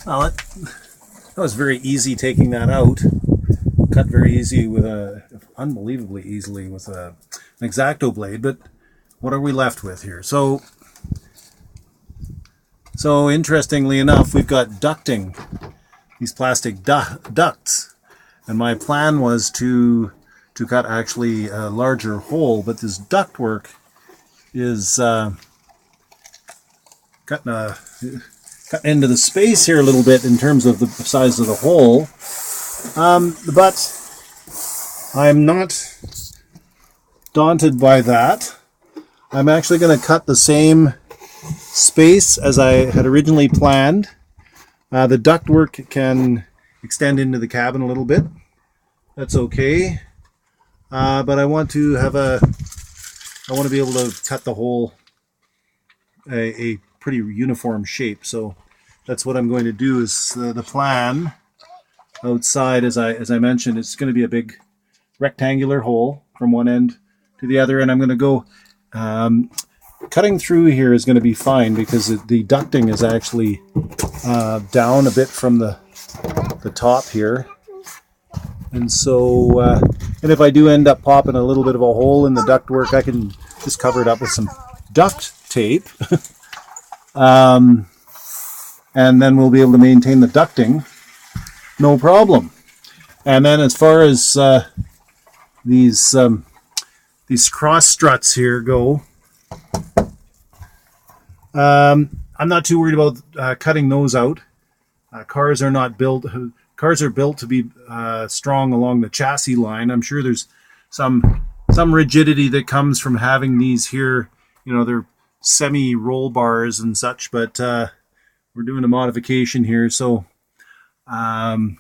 Well, that was very easy taking that out. Cut very easy with unbelievably easily with an X-Acto blade. But what are we left with here? So interestingly enough, we've got ducting, these plastic ducts, and my plan was to cut actually a larger hole, but this ductwork is cutting into the space here a little bit in terms of the size of the hole. But I'm not daunted by that. I'm actually going to cut the same space as I had originally planned. The ductwork can extend into the cabin a little bit. That's okay. But I want to be able to cut the hole a pretty uniform shape. So that's what I'm going to do. Is the plan outside, as I mentioned, it's going to be a big rectangular hole from one end to the other, and I'm going to go cutting through here is going to be fine because the ducting is actually down a bit from the top here. And so, and if I do end up popping a little bit of a hole in the ductwork, I can just cover it up with some duct tape. And then we'll be able to maintain the ducting, no problem. And then as far as these cross struts here go, I'm not too worried about cutting those out. Cars are built to be strong along the chassis line. I'm sure there's some rigidity that comes from having these here. They're semi roll bars and such, but we're doing a modification here, so the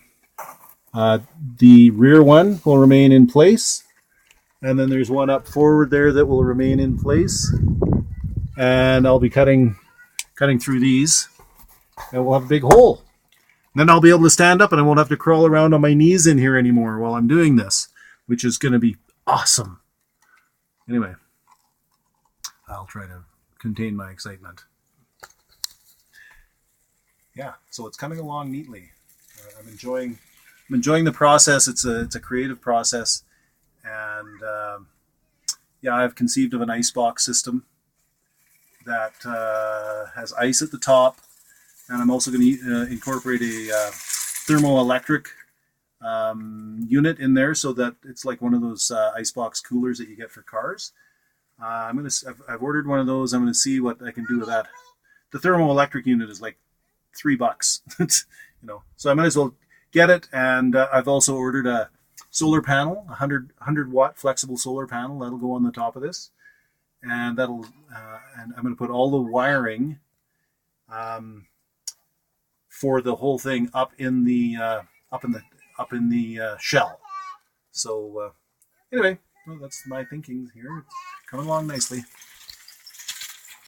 rear one will remain in place, and then there's one up forward there that will remain in place, and I'll be cutting through these, and we'll have a big hole. Then I'll be able to stand up and I won't have to crawl around on my knees in here anymore while I'm doing this, which is going to be awesome. Anyway, I'll try to contain my excitement. Yeah, so it's coming along neatly. I'm enjoying the process. It's a creative process, and yeah, I've conceived of an icebox system that has ice at the top. And I'm also going to incorporate a thermoelectric unit in there, so that it's like one of those icebox coolers that you get for cars. I've ordered one of those. I'm going to see what I can do with that. The thermoelectric unit is like $3. So I might as well get it. And I've also ordered a solar panel, 100 watt flexible solar panel that'll go on the top of this, and and I'm going to put all the wiring for the whole thing up in the shell. So anyway, well, that's my thinking here. It's coming along nicely.